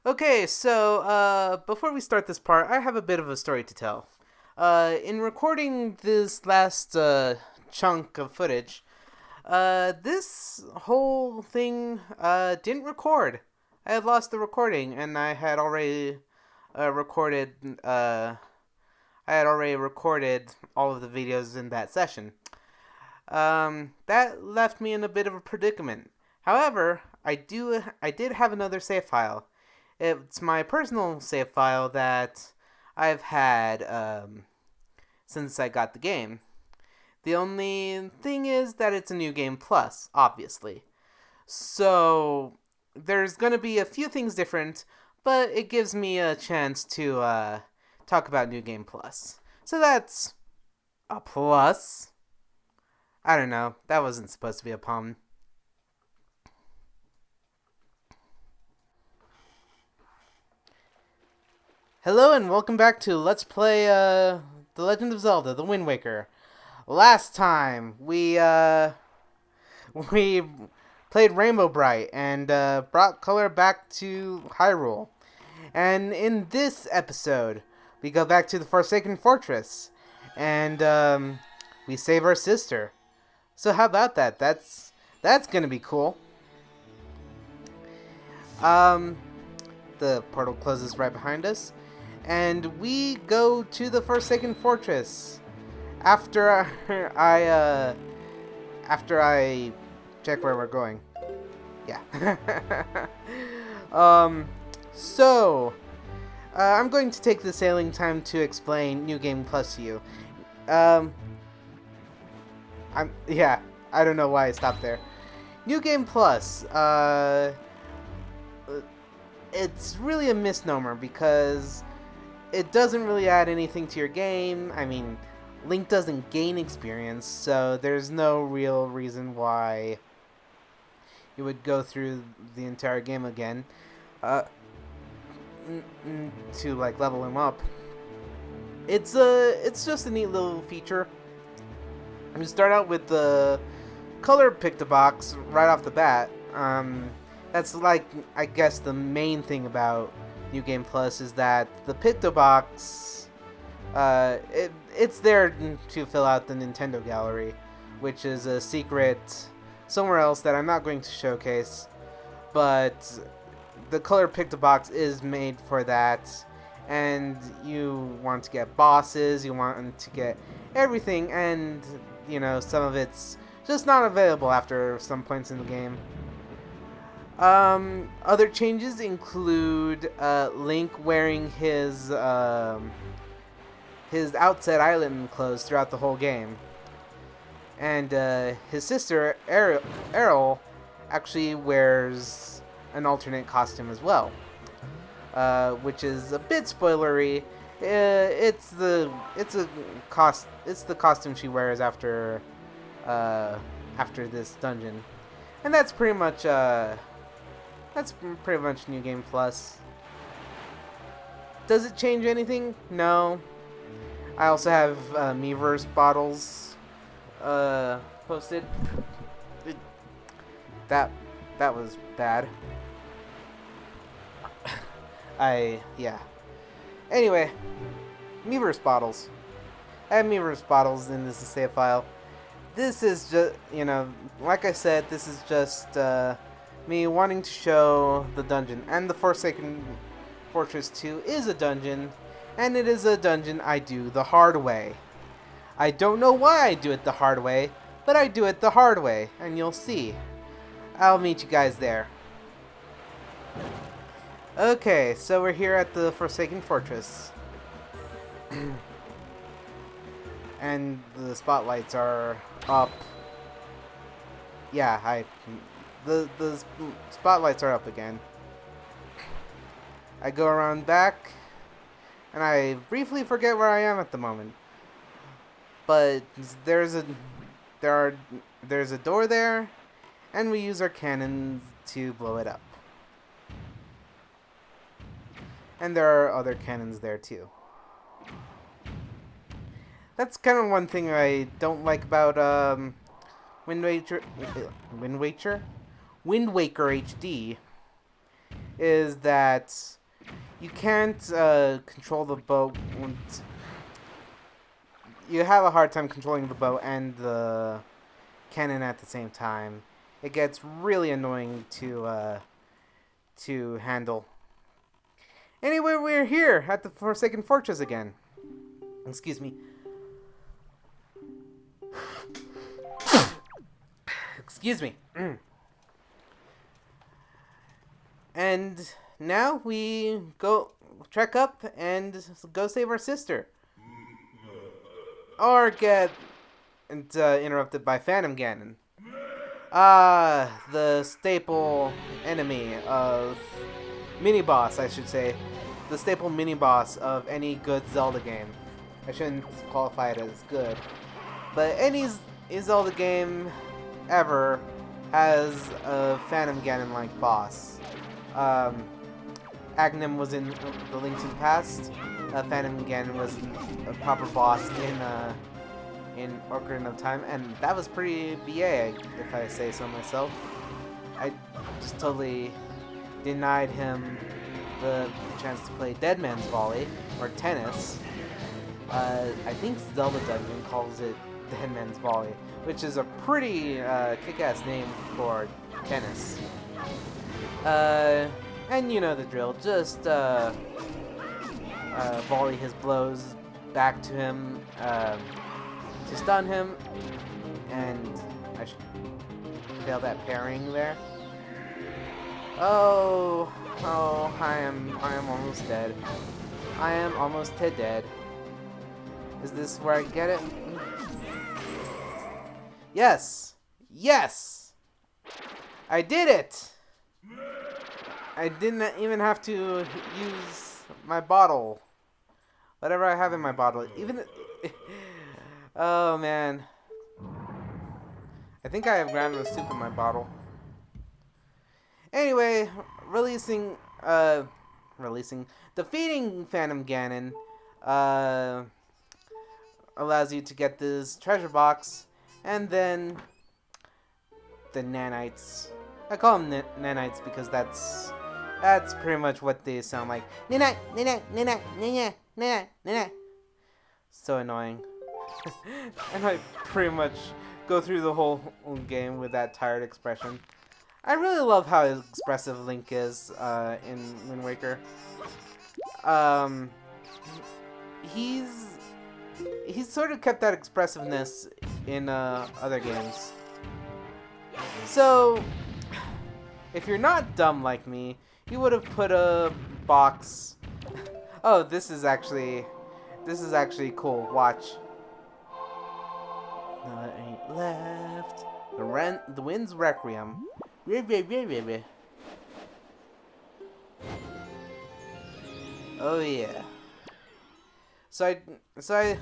Okay, so before we start this part, I have a bit of a story to tell. In recording this last chunk of footage, this whole thing didn't record. I had lost the recording, and I had already recorded. I had already recorded all of the videos in that session. That left me in a bit of a predicament. However, I did have another save file. It's my personal save file that I've had since I got the game. The only thing is that it's a new game plus, obviously. So there's going to be a few things different, but it gives me a chance to talk about New Game Plus. So that's a plus. I don't know. That wasn't supposed to be a pun. Hello and welcome back to Let's Play The Legend of Zelda: The Wind Waker. Last time we played Rainbow Bright and brought color back to Hyrule. And in this episode, we go back to the Forsaken Fortress and we save our sister. So how about that? That's gonna be cool. Um, the portal closes right behind us, and we go to the Forsaken Fortress after I after I check where we're going. Yeah. um, so I'm going to take the sailing time to explain New Game Plus to you. Um, I don't know why I stopped there. New Game Plus. It's really a misnomer because it doesn't really add anything to your game. I mean, Link doesn't gain experience, so there's no real reason why you would go through the entire game again uh, to like level him up. It's just a neat little feature. You start out with the color pick-to-box right off the bat. That's like, I guess, the main thing about New Game Plus is that the pick-to-box, it's there to fill out the Nintendo Gallery, which is a secret somewhere else that I'm not going to showcase, but the color pick-to-box is made for that, and you want to get bosses, you want to get everything, and, you know, some of it's just not available after some points in the game. Other changes include Link wearing his Outset Island clothes throughout the whole game, and his sister Errol actually wears an alternate costume as well, which is a bit spoilery. It's the costume she wears after this dungeon, and that's pretty much New Game Plus. Does it change anything? No. I also have Miiverse bottles posted. It, that was bad. Yeah. Anyway, Miiverse bottles. I have Miiverse bottles in this save file. This is just, you know, like I said, this is just me wanting to show the dungeon. And the Forsaken Fortress 2 is a dungeon, and it is a dungeon I do the hard way. I don't know why I do it the hard way, but I do it the hard way, and you'll see. I'll meet you guys there. Okay, so we're here at the Forsaken Fortress. And the spotlights are up. Yeah, the spotlights are up again. I go around back, and I briefly forget where I am at the moment. But there's a door there, and we use our cannons to blow it up. And there are other cannons there too. That's kind of one thing I don't like about Wind Waker HD, is that you can't control the boat. You have a hard time controlling the boat and the cannon at the same time. It gets really annoying to handle. Anyway, we're here at the Forsaken Fortress again. Excuse me. Excuse me. And now we go trek up and go save our sister. Or get interrupted by Phantom Ganon. The staple enemy of mini-boss, I should say. The staple mini-boss of any good Zelda game. I shouldn't qualify it as good. But any Zelda game ever has a Phantom Ganon-like boss. Agnem was in The Link to the Past. Phantom Ganon was a proper boss in Ocarina of Time, and that was pretty BA, if I say so myself. I just totally denied him the chance to play Dead Man's Volley, or tennis. I think Zelda Dungeon calls it Dead Man's Volley, which is a pretty kick-ass name for tennis. And you know the drill, just volley his blows back to him to stun him, and I should fail that parrying there. Oh, I am almost dead. I am almost dead. Is this where I get it? Yes! Yes! I did it! I didn't even have to use my bottle. Whatever I have in my bottle. Even... Oh, man. I think I have grandma's soup in my bottle. Anyway, defeating Phantom Ganon allows you to get this treasure box, and then the nanites. I call them nanites because that's pretty much what they sound like. Nanite, nanite, nanite, nanite, nanite, nanite. So annoying. And I pretty much go through the whole game with that tired expression. I really love how expressive Link is in Wind Waker. He's sort of kept that expressiveness in other games. So, if you're not dumb like me, you would have put a box. Oh, this is actually cool. Watch. No, it ain't left. The Wind's Requiem. Oh yeah. So I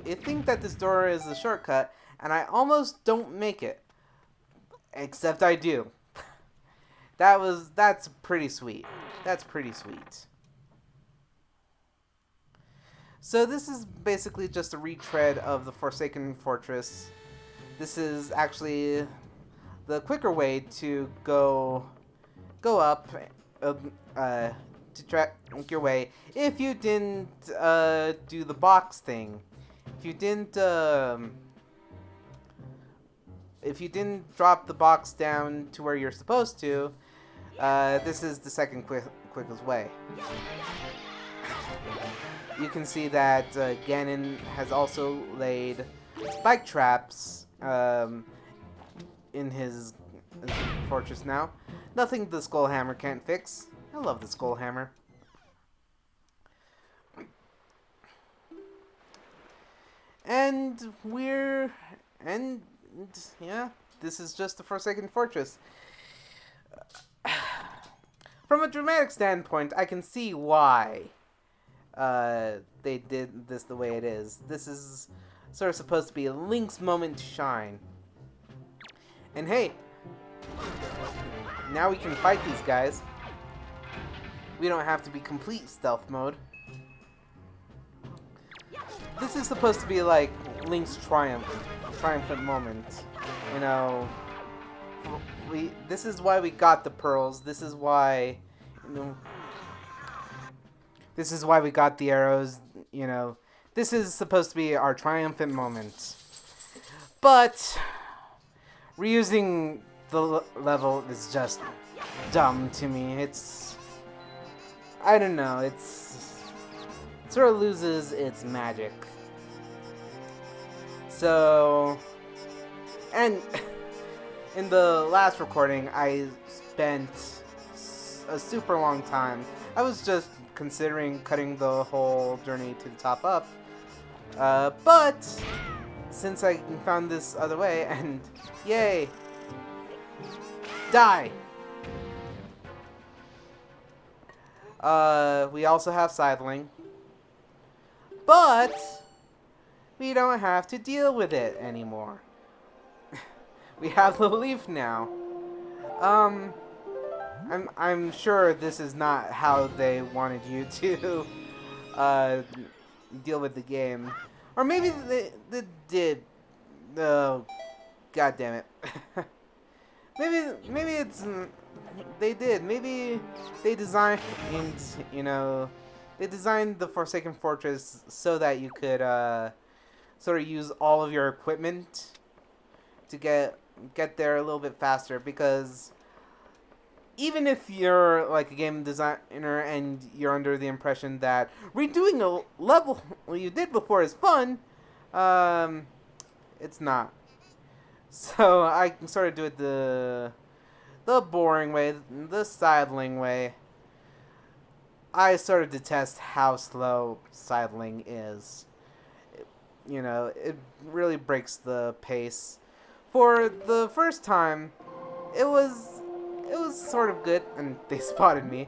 think that this door is a shortcut, and I almost don't make it. Except I do. That's pretty sweet. That's pretty sweet. So this is basically just a retread of the Forsaken Fortress. This is actually the quicker way to go up to track your way if you didn't do the box thing. If you didn't drop the box down to where you're supposed to, this is the second quickest way. You can see that Ganon has also laid spike traps in his fortress now. Nothing the Skull Hammer can't fix. I love the Skull Hammer. And yeah, this is just the Forsaken Fortress. From a dramatic standpoint, I can see why they did this the way it is. This is sort of supposed to be Link's moment to shine. And hey, now we can fight these guys. We don't have to be complete stealth mode. This is supposed to be like Link's triumphant moment. You know, this is why we got the pearls. This is why No. This is why we got the arrows, you know. This is supposed to be our triumphant moment. But reusing the level is just dumb to me. It's... I don't know, it sort of loses its magic. So... And in the last recording, I spent a super long time. I was just considering cutting the whole journey to the top up. But since I found this other way, and yay! Die! We also have sidling. But we don't have to deal with it anymore. We have the leaf now. I'm sure this is not how they wanted you to deal with the game. Or maybe they did. Oh, god damn it. maybe it's they did. Maybe they designed, you know, they designed the Forsaken Fortress so that you could sort of use all of your equipment to get there a little bit faster, because even if you're like a game designer and you're under the impression that redoing a level you did before is fun, it's not. So I can sort of do it the boring way, the sidling way. I sort of detest how slow sidling is. You know, it really breaks the pace. For the first time, it was sort of good, and they spotted me.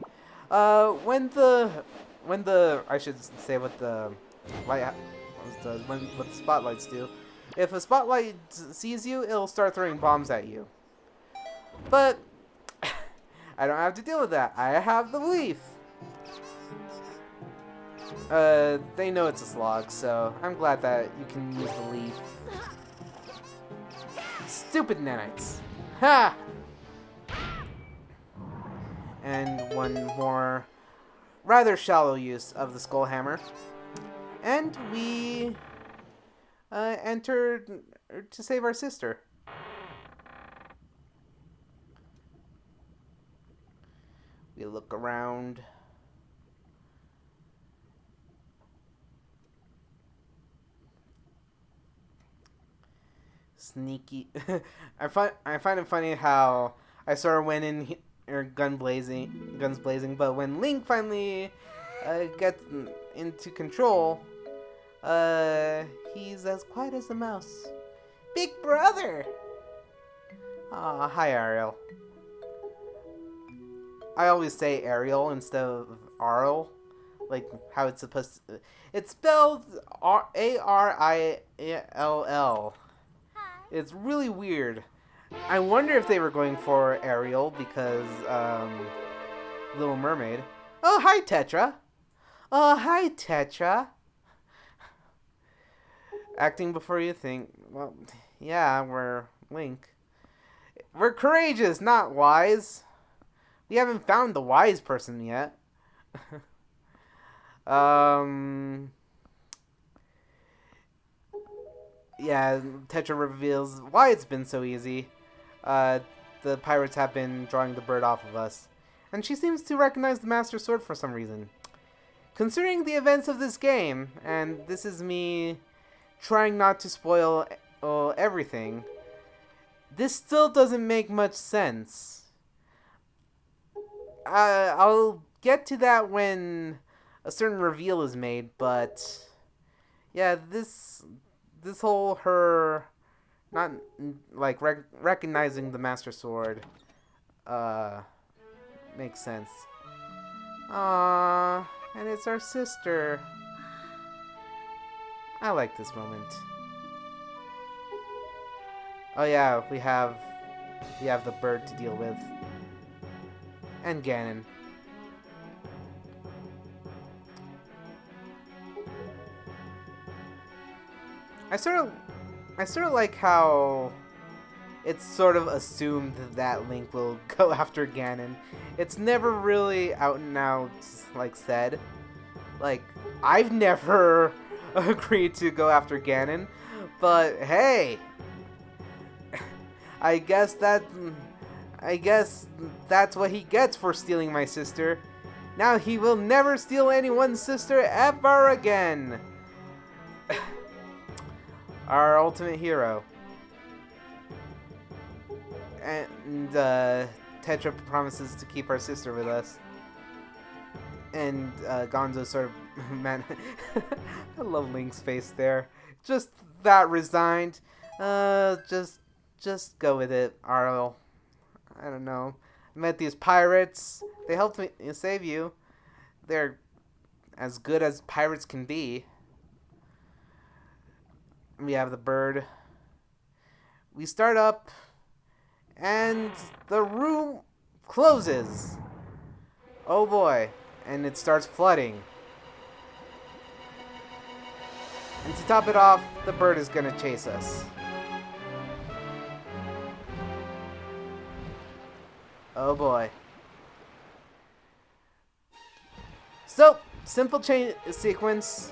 When the I should say what the light does, what the spotlights do. If a spotlight sees you, it'll start throwing bombs at you. But I don't have to deal with that. I have the leaf. They know it's a slog, so I'm glad that you can use the leaf. Stupid nanites. Ha! And one more rather shallow use of the skull hammer. And we entered to save our sister. We look around. Sneaky. I find it funny how I sort of went in guns blazing, but when Link finally gets into control, he's as quiet as a mouse. Big brother. Aw, hi Ariel. I always say Ariel instead of Arl, like how it's supposed to. It's spelled Arill. It's really weird. I wonder if they were going for Ariel because Little Mermaid. Oh, hi Tetra. Oh, hi Tetra. Acting before you think. Well, yeah, we're Link. We're courageous, not wise. We haven't found the wise person yet. Yeah, Tetra reveals why it's been so easy. The pirates have been drawing the bird off of us. And she seems to recognize the Master Sword for some reason. Considering the events of this game, and this is me trying not to spoil everything, this still doesn't make much sense. I'll get to that when a certain reveal is made, but yeah, this whole her not like recognizing the Master Sword makes sense. Aww, and it's our sister. I like this moment. Oh yeah, we have the bird to deal with. And Ganon. I sort of like how it's sort of assumed that Link will go after Ganon. It's never really out and out, like, said. Like, I've never agreed to go after Ganon, but hey, I guess that's what he gets for stealing my sister. Now he will never steal anyone's sister ever again. Our ultimate hero. And Tetra promises to keep our sister with us. And Gonzo sort of, man, I love Link's face there. Just that resigned. Just go with it, Arl. I don't know. I met these pirates. They helped me save you. They're as good as pirates can be. We have the bird. We start up, and the room closes. Oh boy. And it starts flooding. And to top it off, the bird is gonna chase us. Oh boy. So, simple chain sequence.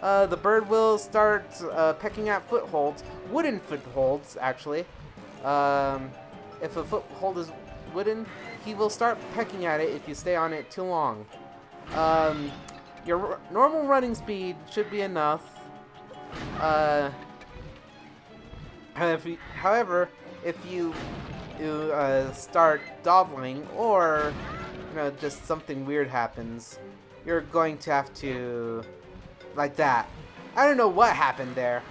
The bird will start pecking at footholds. Wooden footholds, actually. If a foothold is wooden, he will start pecking at it if you stay on it too long. Your normal running speed should be enough. However, if you start dawdling or just something weird happens, you're going to have to, like that. I don't know what happened there.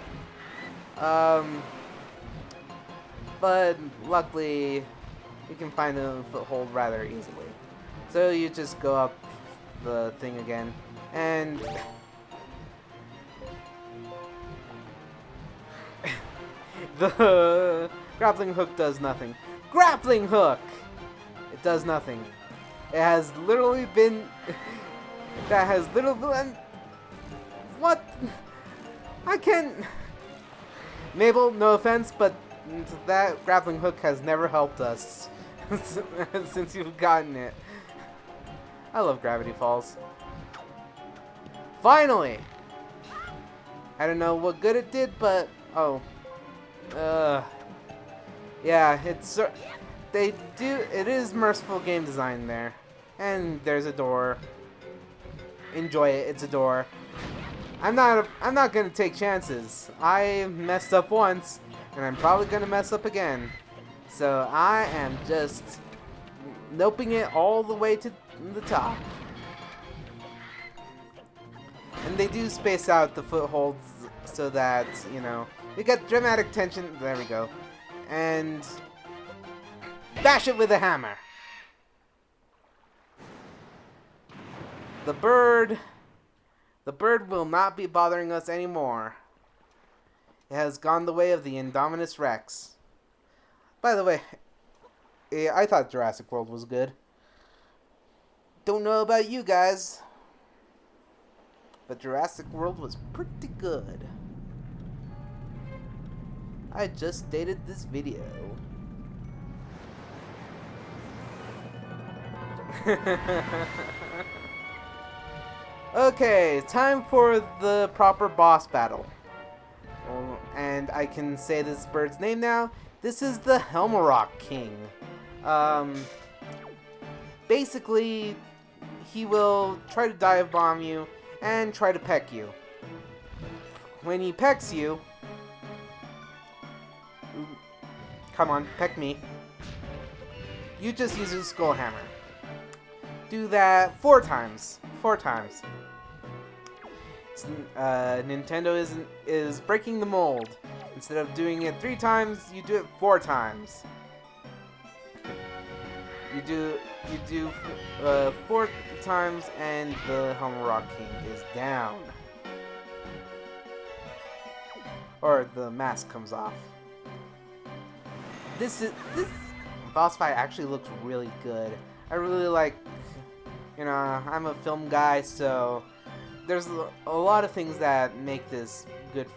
But luckily, you can find a foothold rather easily. So you just go up the thing again, and the grappling hook does nothing. Grappling hook! It does nothing. It has literally been... that has literally been... What? I can't... Mabel, no offense, but that grappling hook has never helped us since you've gotten it. I love Gravity Falls. Finally! I don't know what good it did, but... Oh. Yeah, it's... They do... It is merciful game design there. And there's a door. Enjoy it. It's a door. I'm not gonna take chances. I messed up once, and I'm probably gonna mess up again. So I am just noping it all the way to the top. And they do space out the footholds so that, you get dramatic tension. There we go. And bash it with a hammer. The bird will not be bothering us anymore. It has gone the way of the Indominus Rex. By the way, I thought Jurassic World was good. Don't know about you guys, but Jurassic World was pretty good. I just dated this video. Okay, time for the proper boss battle. And I can say this bird's name now. This is the Helmarock King. Basically, he will try to dive bomb you and try to peck you. When he pecks you... Come on, peck me. You just use a skull hammer. Do that 4 times. 4 times. Nintendo is breaking the mold. Instead of doing it 3 times, you do it 4 times. You do 4 times, and the Helmarock King is down. Or the mask comes off. This boss fight actually looks really good. I really like, I'm a film guy, so there's a lot of things that make this good,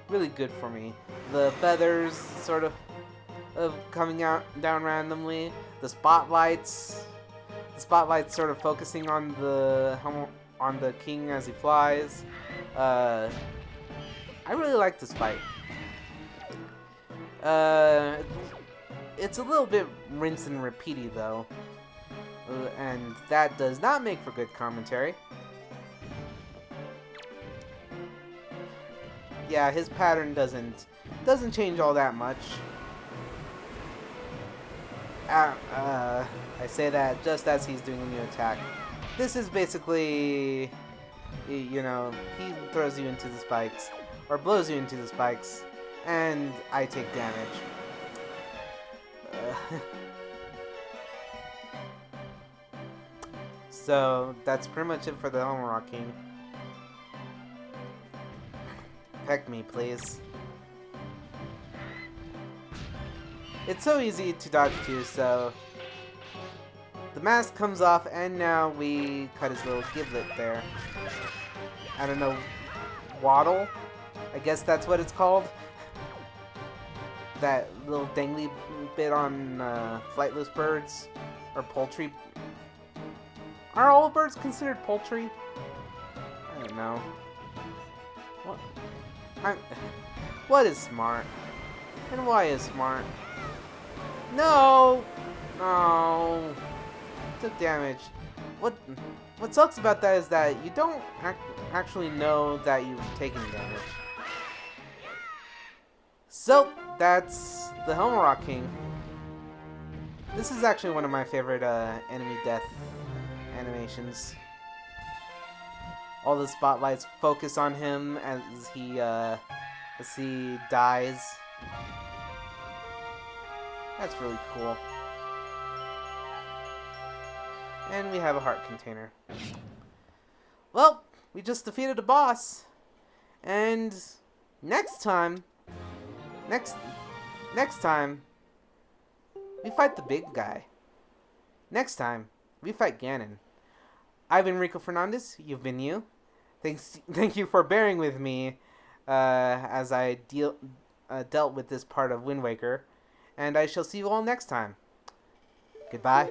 really good for me. The feathers sort of of coming out down randomly. The spotlights sort of focusing on the king as he flies. I really like this fight. It's a little bit rinse and repeaty though, and that does not make for good commentary. Yeah, his pattern doesn't change all that much. I say that just as he's doing a new attack. This is basically, you know, he throws you into the spikes, or blows you into the spikes, and I take damage. So, that's pretty much it for the Helmet Rock King. Peck me, please. It's so easy to dodge too, so the mask comes off, and now we cut his little giblet there. I don't know, waddle? I guess that's what it's called. That little dangly bit on flightless birds, or poultry. Are all birds considered poultry? I don't know. What is smart? And why is smart? No! No! Took damage. What sucks about that is that you don't actually know that you've taken damage. So, that's the Helmet Rock King. This is actually one of my favorite enemy death animations. All the spotlights focus on him as he dies. That's really cool. And we have a heart container. Well, we just defeated a boss. And next time, we fight the big guy. Next time, we fight Ganon. I've been Rico Fernandez. You've been you. Thank you for bearing with me as I dealt with this part of Wind Waker. And I shall see you all next time. Goodbye.